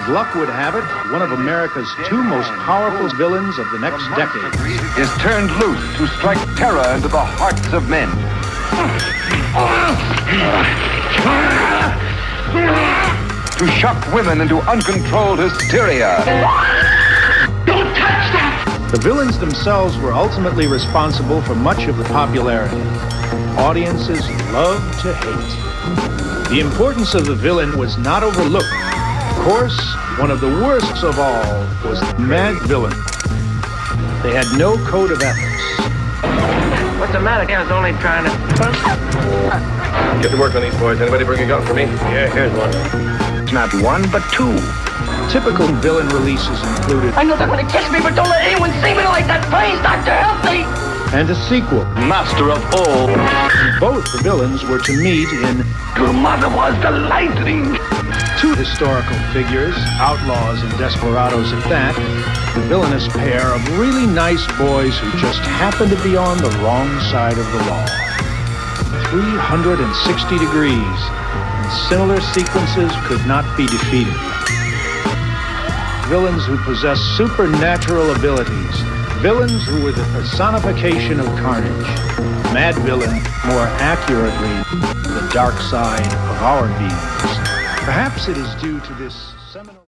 luck would have it, one of America's two most powerful villains of the next decade is turned loose to strike terror into the hearts of men. To shock women into uncontrolled hysteria. Don't touch that! The villains themselves were ultimately responsible for much of the popularity. Audiences loved to hate. The importance of the villain was not overlooked. Of course, one of the worst of all was the mad villain. They had no code of ethics. What's the matter? I was only trying to... Get to work on these boys. Anybody bring a gun for me? Yeah, here's one. It's not one, but two. Typical villain releases included... I know they're going to kiss me, but don't let anyone see me like that. Please, Doctor, help me! And a sequel. Master of all. Both the villains were to meet in... Your mother was the lightning! Two historical figures, outlaws and desperados at that, the villainous pair of really nice boys who just happened to be on the wrong side of the law. 360 degrees, and similar sequences could not be defeated. Villains who possess supernatural abilities, villains who were the personification of carnage. Mad villain, more accurately, the dark side of our beings. Perhaps it is due to this seminal...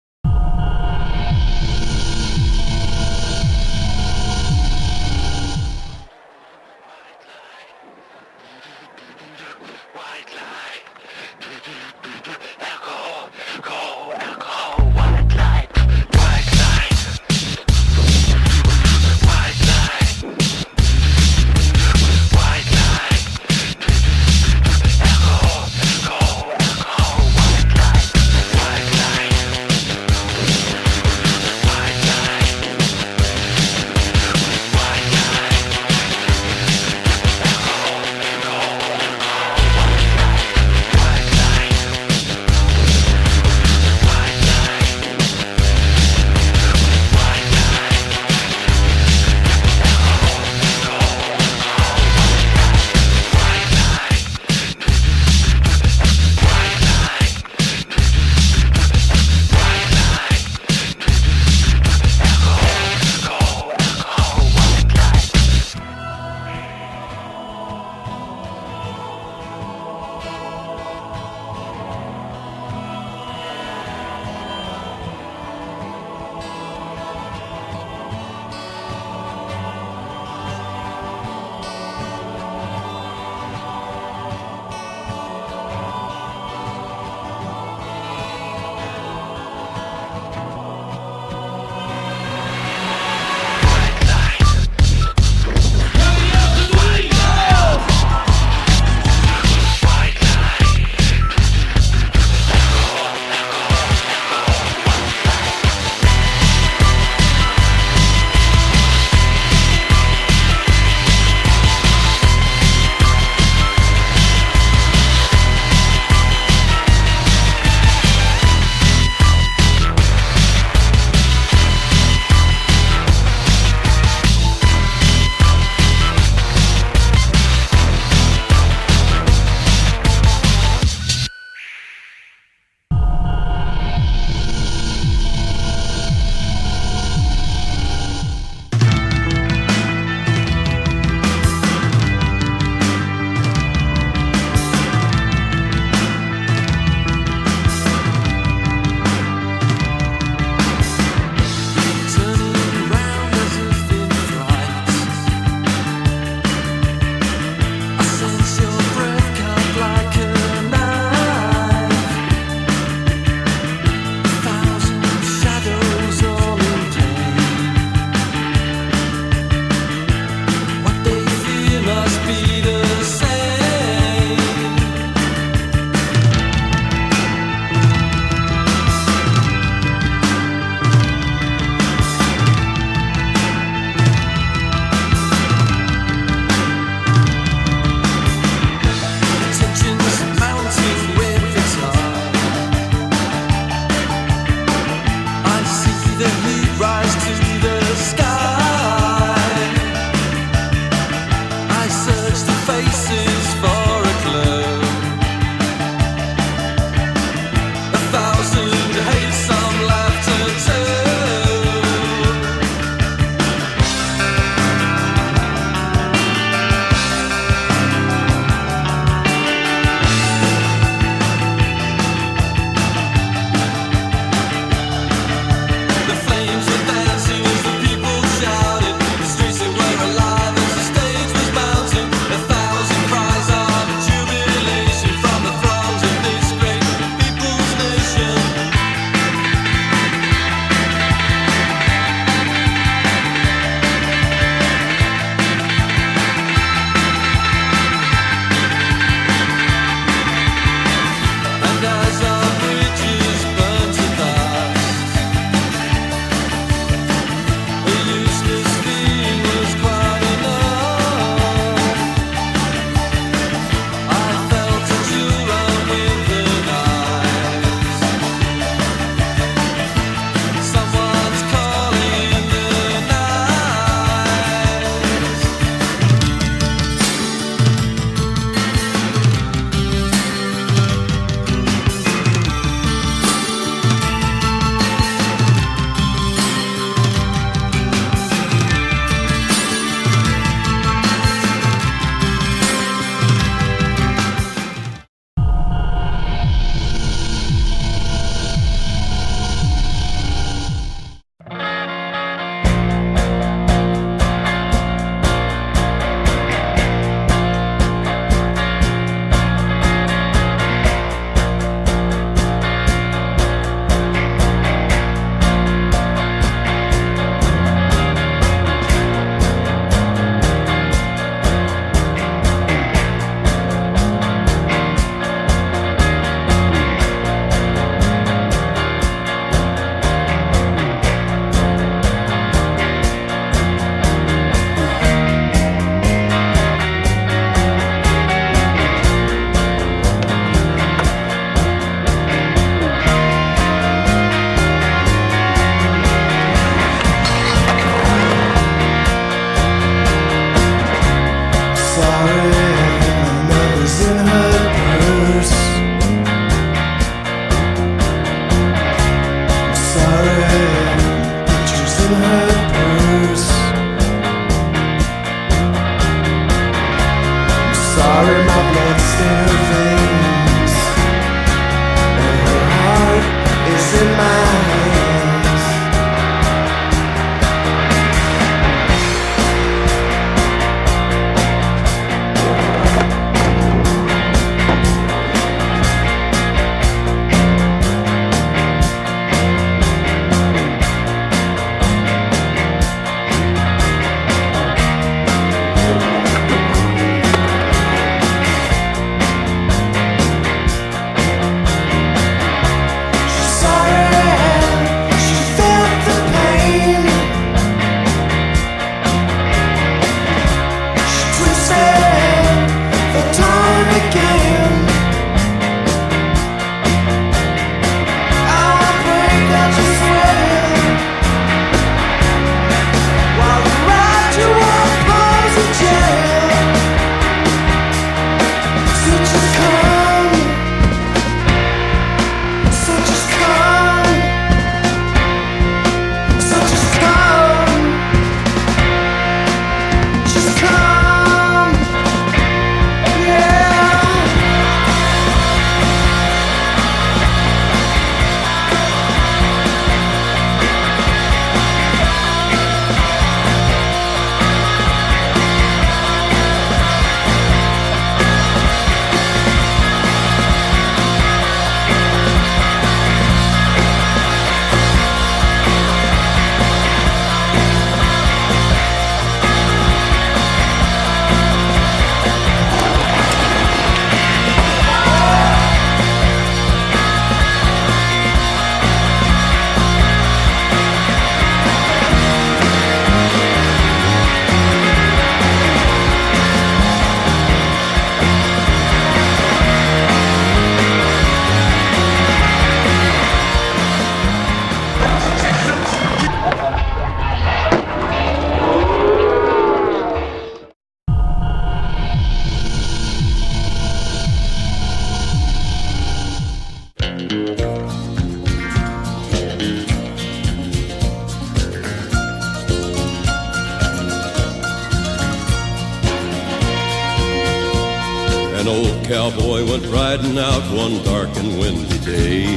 An old cowboy went riding out one dark and windy day.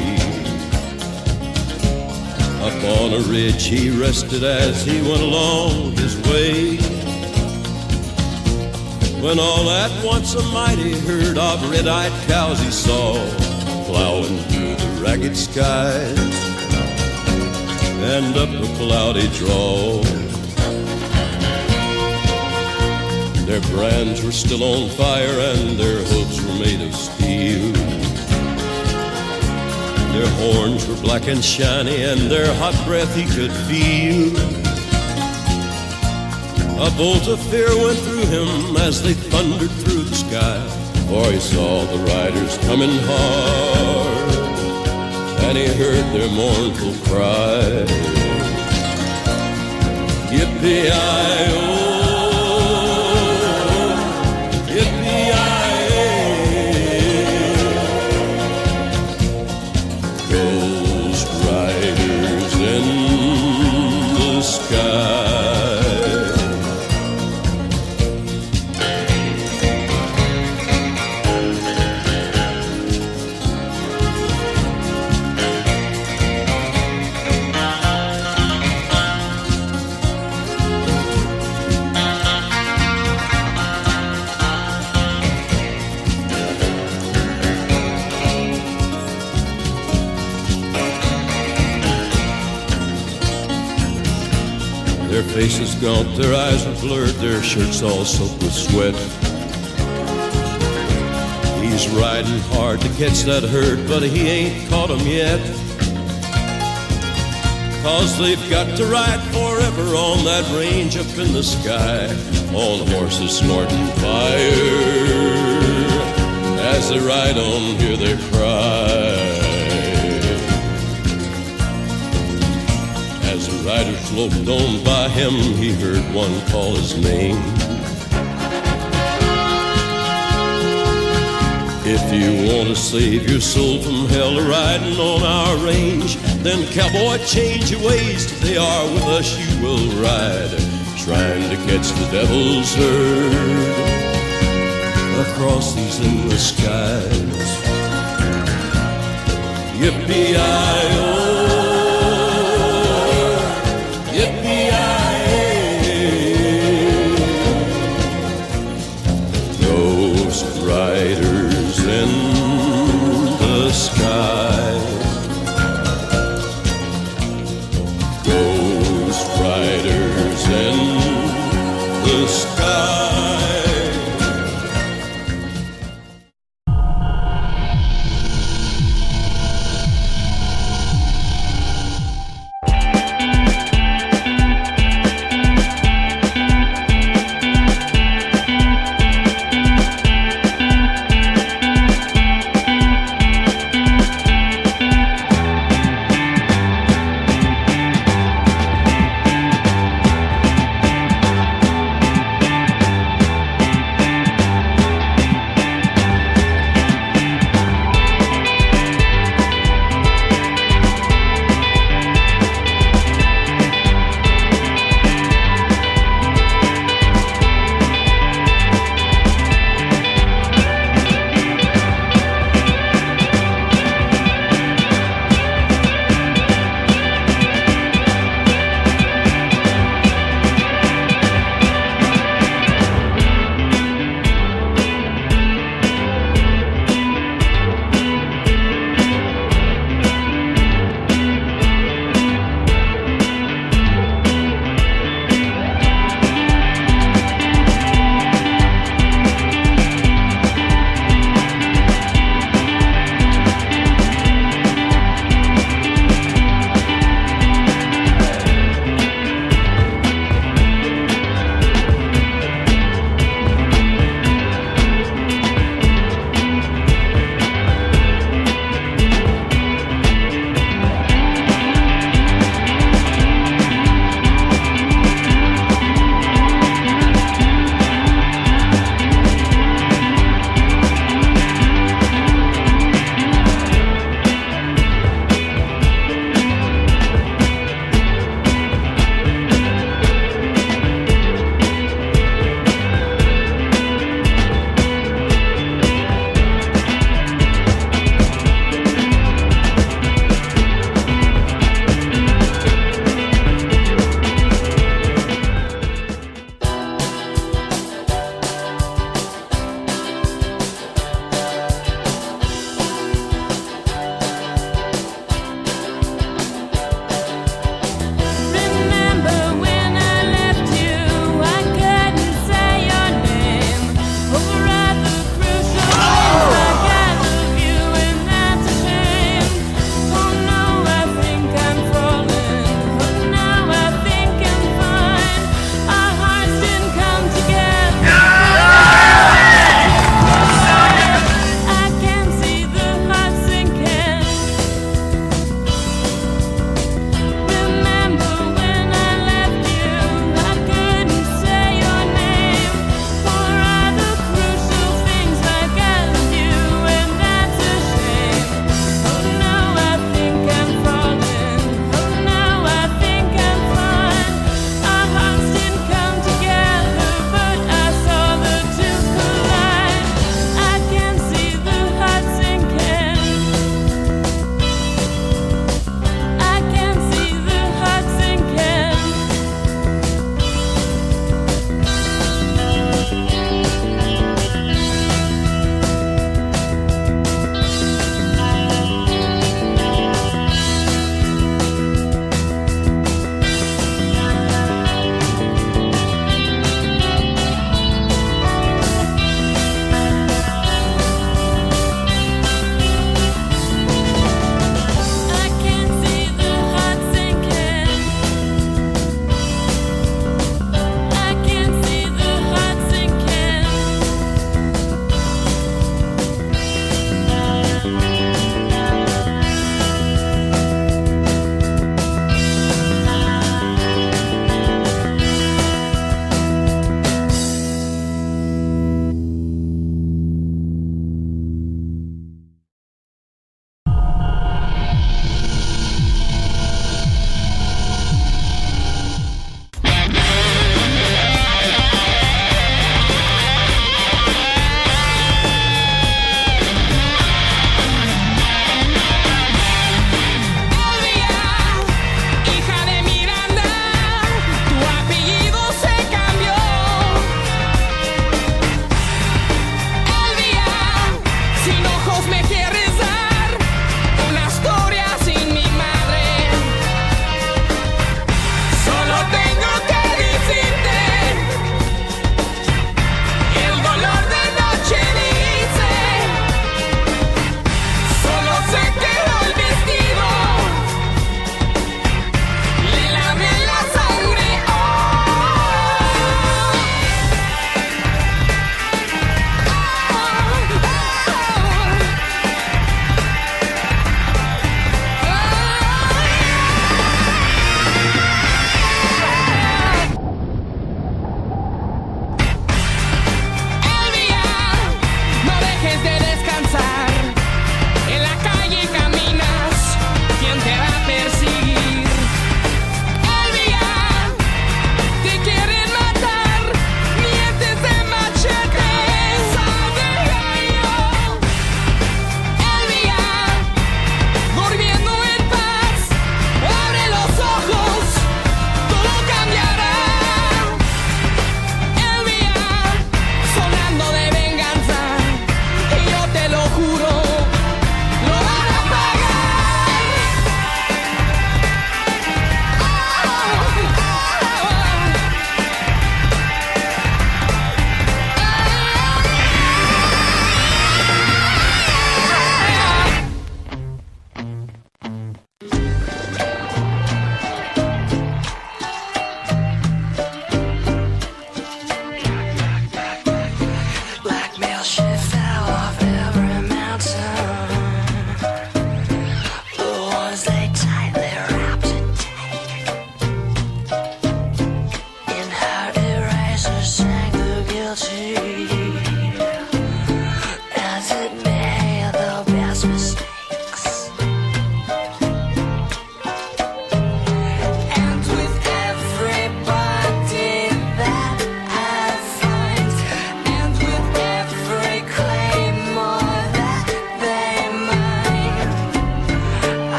Up on a ridge he rested as he went along his way, when all at once a mighty herd of red-eyed cows he saw plowing through the ragged skies and up a cloudy draw. Their brands were still on fire and their hooves were made of steel. Their horns were black and shiny and their hot breath he could feel. A bolt of fear went through him as they thundered through the sky, for he saw the riders coming hard and he heard their mournful cry. Yippee-i-oh, Their faces gaunt, their eyes were blurred, their shirts all soaked with sweat. He's riding hard to catch that herd, but he ain't caught 'em yet. 'Cause they've got to ride forever on that range up in the sky, on horses snorting fire. As they ride on, hear their cry. As the rider floated on by him, he heard one call his name. If you want to save your soul from hell riding on our range, then cowboy, change your ways. Today are with us you will ride, trying to catch the devil's herd across these endless skies. Yippee-i-oh, riders in the sky, ghost riders in the sky.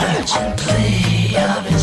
Urgent plea of his